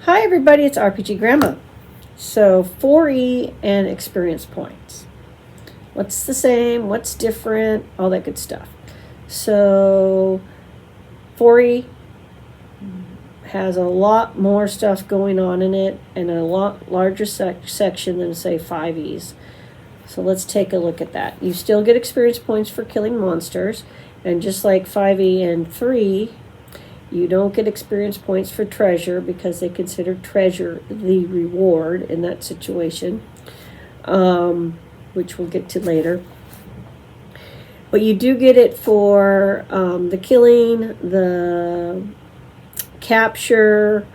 Hi everybody, it's RPG Grandma. So 4E and experience points. What's the same? What's different? All that good stuff. So 4E has a lot more stuff going on in it and a lot larger section than say 5Es. So let's take a look at that. You still get experience points for killing monsters, and just like 5E and 3, you don't get experience points for treasure because they consider treasure the reward in that situation, which we'll get to later. But you do get it for the killing, the capture,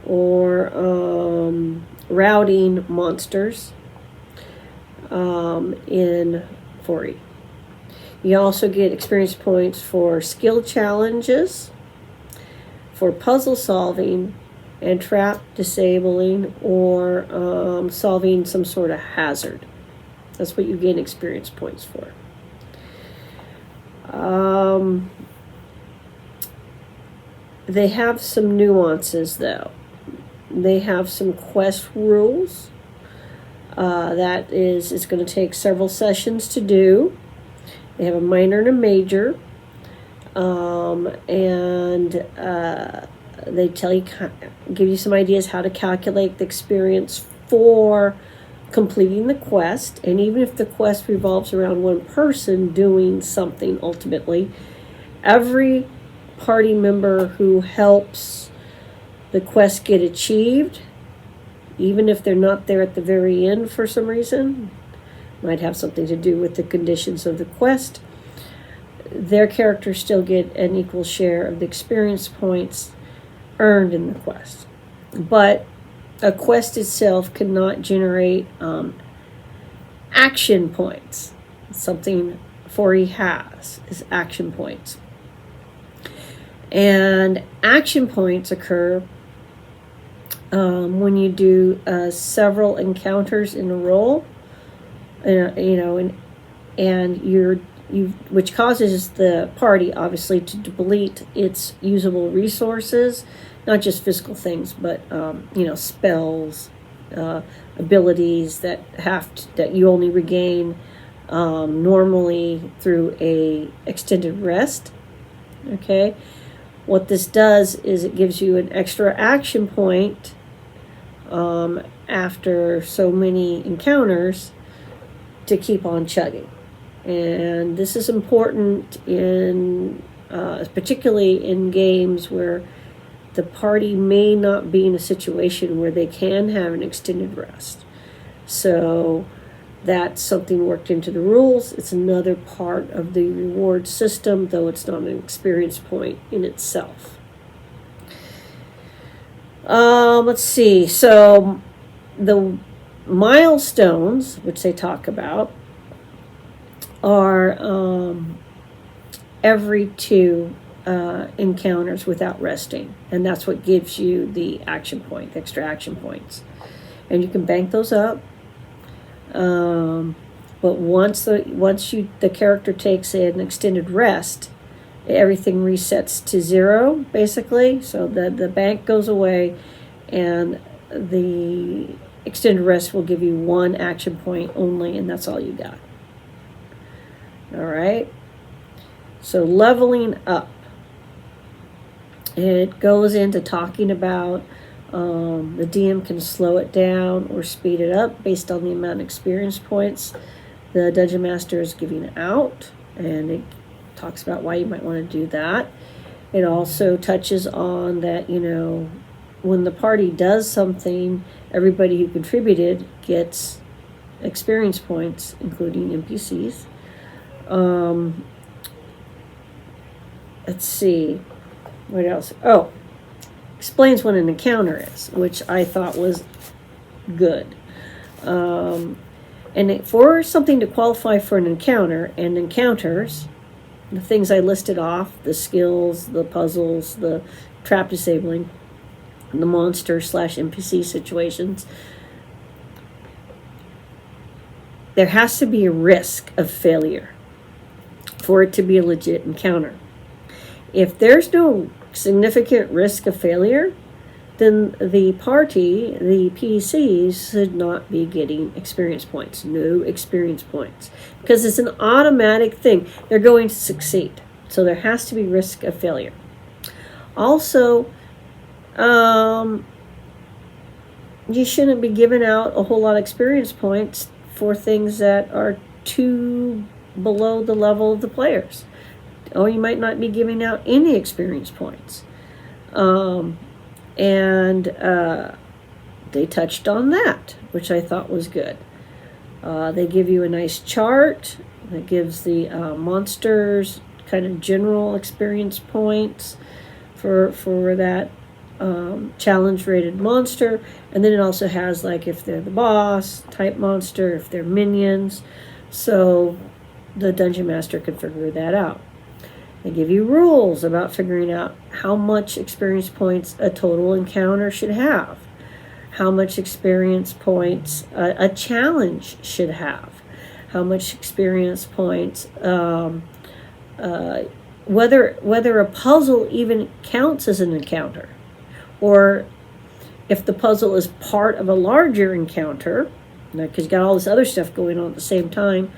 or routing monsters in 4E. You also get experience points for skill challenges, for puzzle solving, and trap disabling, or solving some sort of hazard. That's what you gain experience points for. They have some nuances though. They have some quest rules. That is, it's going to take several sessions to do. They have a minor and a major. They give you some ideas how to calculate the experience for completing the quest. And even if the quest revolves around one person doing something, ultimately, every party member who helps the quest get achieved, even if they're not there at the very end for some reason, might have something to do with the conditions of the quest, their characters still get an equal share of the experience points earned in the quest. But a quest itself cannot generate action points. Something 4E has is action points. And action points occur when you do several encounters in a row, which causes the party obviously to deplete its usable resources, not just physical things, but spells, abilities that you only regain normally through a extended rest. Okay, what this does is it gives you an extra action point after so many encounters to keep on chugging. And this is important in particularly in games where the party may not be in a situation where they can have an extended rest. So that's something worked into the rules. It's another part of the reward system, though it's not an experience point in itself. Let's see. So the milestones, which they talk about, are every 2 encounters without resting, and that's what gives you the action point, the extra action points, and you can bank those up. But once the character takes an extended rest, everything resets to 0 basically. So the bank goes away, and the extended rest will give you 1 action point only, and that's all you got. All right. So leveling up. It goes into talking about the DM can slow it down or speed it up based on the amount of experience points the Dungeon Master is giving out, and it talks about why you might want to do that. It also touches on that, when the party does something, everybody who contributed gets experience points, including NPCs. Let's see. What else? Oh, explains what an encounter is, which I thought was good. For something to qualify for an encounter, and encounters, the things I listed off, the skills, the puzzles, the trap disabling, the monster/NPC situations, there has to be a risk of failure for it to be a legit encounter. If there's no significant risk of failure, then the party, the PCs, should not be getting experience points. No experience points. Because it's an automatic thing. They're going to succeed. So there has to be risk of failure. Also, you shouldn't be giving out a whole lot of experience points for things that are too below the level of the players. Or you might not be giving out any experience points. They touched on that, which I thought was good. They give you a nice chart that gives the monsters kind of general experience points for that challenge rated monster. And then it also has, like, if they're the boss type monster, if they're minions. So the Dungeon Master can figure that out. They give you rules about figuring out how much experience points a total encounter should have, how much experience points a challenge should have, how much experience points, whether a puzzle even counts as an encounter, or if the puzzle is part of a larger encounter, because you got all this other stuff going on at the same time,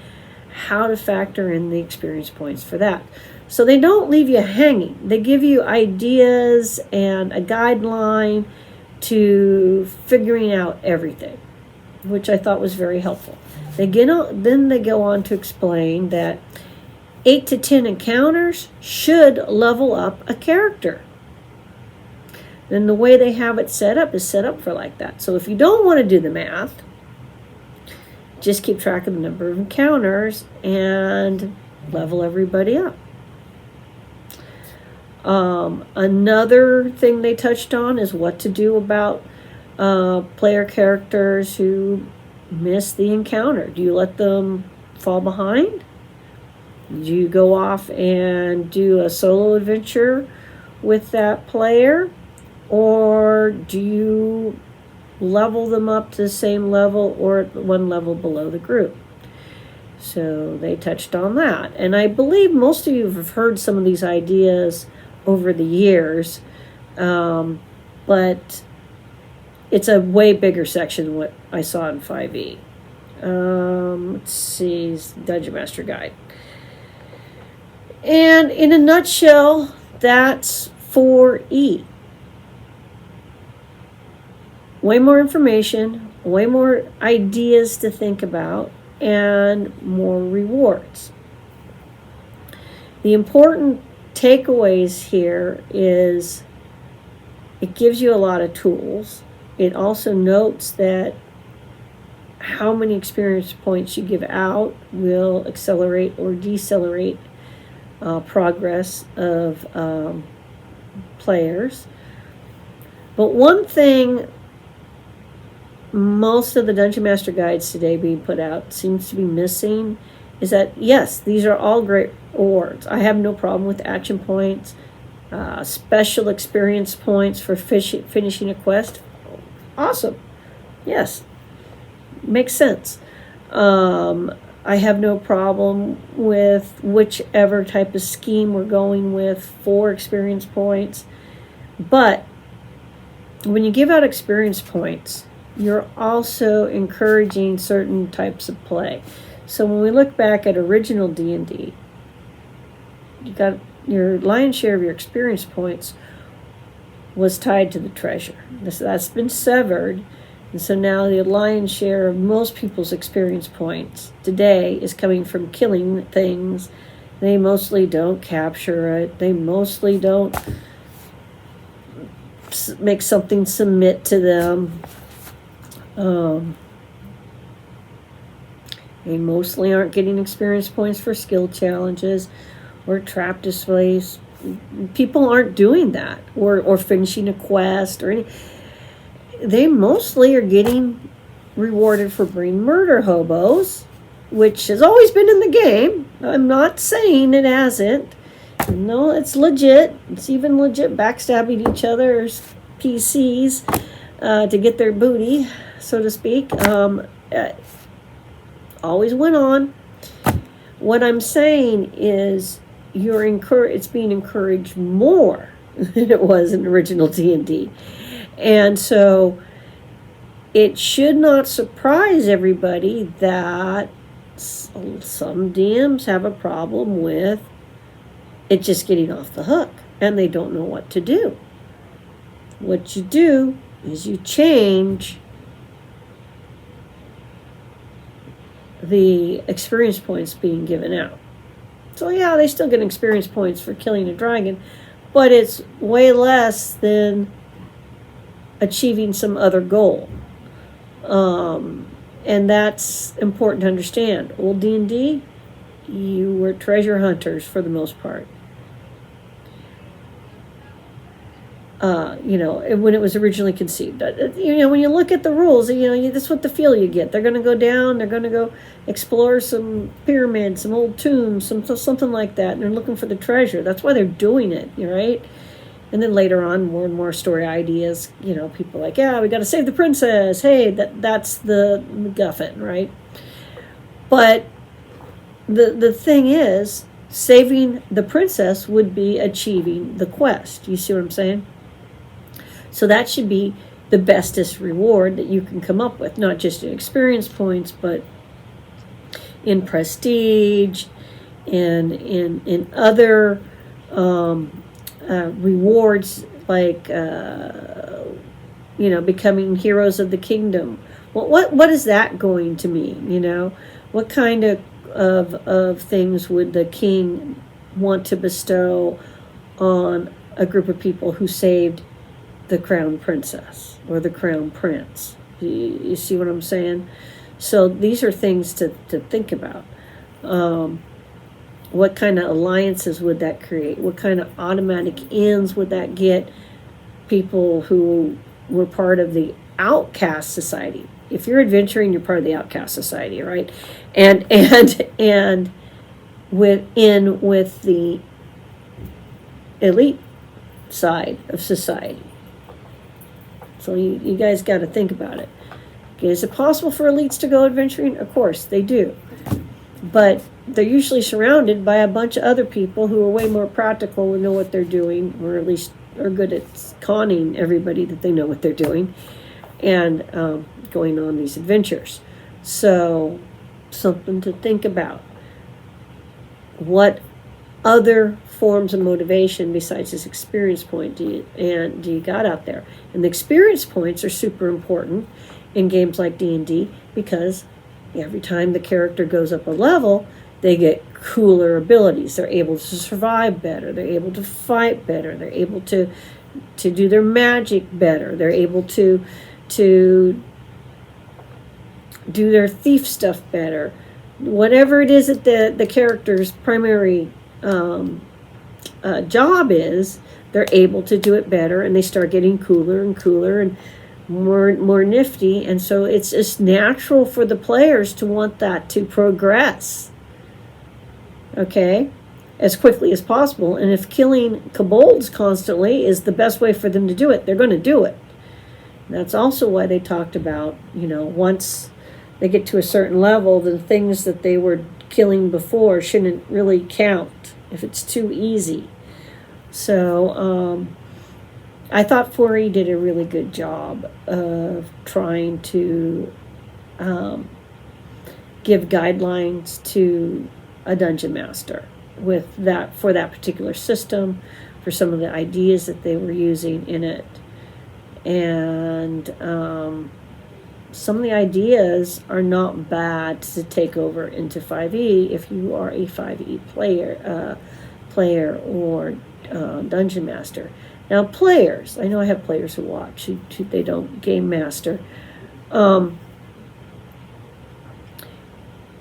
how to factor in the experience points for that. So they don't leave you hanging. They give you ideas and a guideline to figuring out everything, which I thought was very helpful. Then they go on to explain that 8 to 10 encounters should level up a character. And the way they have it set up is set up for like that. So if you don't want to do the math, just keep track of the number of encounters and level everybody up. Another thing they touched on is what to do about player characters who miss the encounter. Do you let them fall behind? Do you go off and do a solo adventure with that player? Or do you level them up to the same level or one level below the group? So they touched on that. And I believe most of you have heard some of these ideas over the years, but it's a way bigger section than what I saw in 5e. Let's see, Dungeon Master Guide. And in a nutshell, that's 4e. Way more information, way more ideas to think about, and more rewards. The important takeaways here is it gives you a lot of tools. It also notes that how many experience points you give out will accelerate or decelerate progress of players. But one thing most of the Dungeon Master guides today being put out seems to be missing is that, yes, these are all great rewards. I have no problem with action points, special experience points for finishing a quest. Awesome. Yes. Makes sense. I have no problem with whichever type of scheme we're going with for experience points. But when you give out experience points, you're also encouraging certain types of play. So when we look back at original D&D, you got your lion's share of your experience points was tied to the treasure. That's been severed. And so now the lion's share of most people's experience points today is coming from killing things. They mostly don't capture it. They mostly don't make something submit to them. They mostly aren't getting experience points for skill challenges or trap displays. People aren't doing that or finishing a quest or any. They mostly are getting rewarded for being murder hobos, which has always been in the game. I'm not saying it hasn't. No, it's legit. It's even legit backstabbing each other's PCs to get their booty, so to speak. Always went on. What I'm saying is it's being encouraged more than it was in original D&D. And so it should not surprise everybody that some DMs have a problem with it just getting off the hook and they don't know what to do. What you do is you change the experience points being given out. So yeah, they still get experience points for killing a dragon, but it's way less than achieving some other goal. And that's important to understand. Old D&D, you were treasure hunters for the most part. When it was originally conceived. When you look at the rules, that's what the feel you get. They're going to go down, they're going to go explore some pyramids, some old tombs, something like that, and they're looking for the treasure. That's why they're doing it, right? And then later on, more and more story ideas, people are like, yeah, we got to save the princess. Hey, that's the MacGuffin, right? But the thing is, saving the princess would be achieving the quest. You see what I'm saying? So that should be the bestest reward that you can come up with, not just in experience points, but in prestige, and in other rewards, like becoming heroes of the kingdom. What is that going to mean? What kind of things would the king want to bestow on a group of people who saved the crown princess or the crown prince? You see what I'm saying? So these are things to think about. What kind of alliances would that create? What kind of automatic ends would that get people who were part of the outcast society? If you're adventuring, you're part of the outcast society, right? And with the elite side of society. So you guys got to think about it. Okay, is it possible for elites to go adventuring? Of course, they do. But they're usually surrounded by a bunch of other people who are way more practical and know what they're doing, or at least are good at conning everybody that they know what they're doing, and going on these adventures. So, something to think about. What other forms of motivation besides this experience point do you got out there? And the experience points are super important in games like D&D, because every time the character goes up a level, they get cooler abilities. They're able to survive better. They're able to fight better. They're able to do their magic better. They're able to do their thief stuff better. Whatever it is that the character's primary job is, they're able to do it better, and they start getting cooler and cooler and more nifty. And so it's just natural for the players to want that to progress, okay, as quickly as possible. And if killing kobolds constantly is the best way for them to do it, they're going to do it. That's also why they talked about, once they get to a certain level, the things that they were killing before shouldn't really count if it's too easy. So I thought 4E did a really good job of trying to give guidelines to a dungeon master with that, for that particular system, for some of the ideas that they were using in it. And some of the ideas are not bad to take over into 5E if you are a 5E player or dungeon master. Now, players, I know I have players who watch, who they don't game master.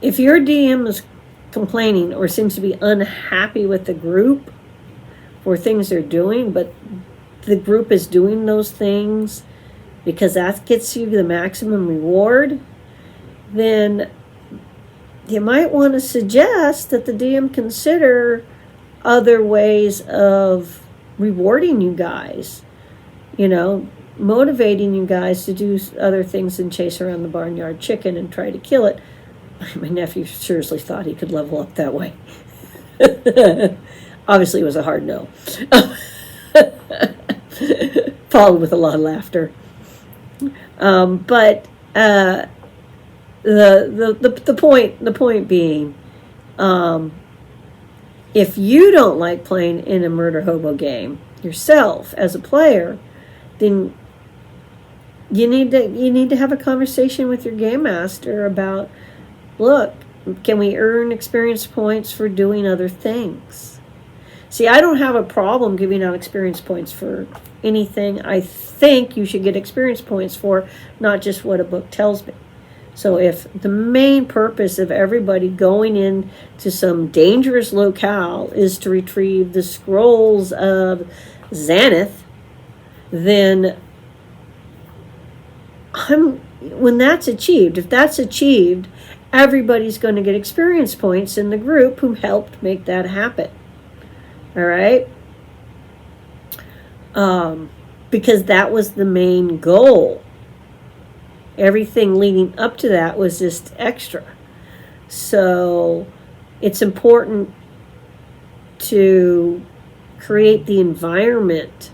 If your DM is complaining or seems to be unhappy with the group for things they're doing, but the group is doing those things because that gets you the maximum reward, then you might want to suggest that the DM consider other ways of rewarding you guys, motivating you guys to do other things than chase around the barnyard chicken and try to kill it. My nephew seriously thought he could level up that way. Obviously, it was a hard no. followed with a lot of laughter. But the point being, if you don't like playing in a murder hobo game yourself as a player, then you need to have a conversation with your game master about, look, can we earn experience points for doing other things? See, I don't have a problem giving out experience points for anything I think you should get experience points for, not just what a book tells me. So if the main purpose of everybody going into some dangerous locale is to retrieve the scrolls of Xanath, then when that's achieved, if that's achieved, everybody's going to get experience points in the group who helped make that happen. All right? Because that was the main goal. Everything leading up to that was just extra. So it's important to create the environment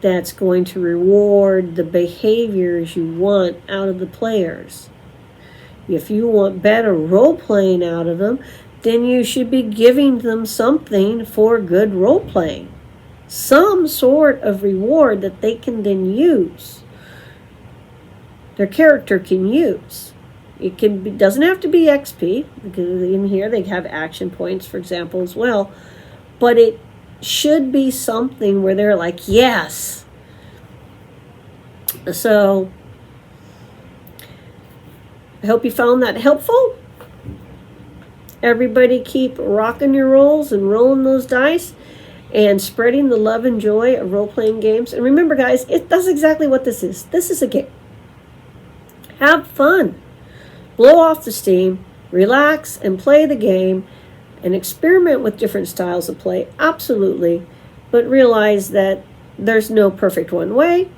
that's going to reward the behaviors you want out of the players. If you want better role-playing out of them, then you should be giving them something for good role-playing. Some sort of reward that they can then use. Their character can use. Doesn't have to be XP, because in here they have action points, for example, as well. But it should be something where they're like, yes. So I hope you found that helpful. Everybody keep rocking your rolls and rolling those dice and spreading the love and joy of role-playing games. And remember, guys, that's exactly what this is. This is a game. Have fun. Blow off the steam, relax, and play the game, and experiment with different styles of play, absolutely, but realize that there's no perfect one way,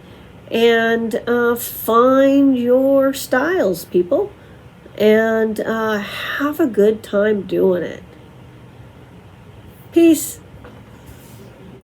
and find your styles, people, and have a good time doing it. Peace.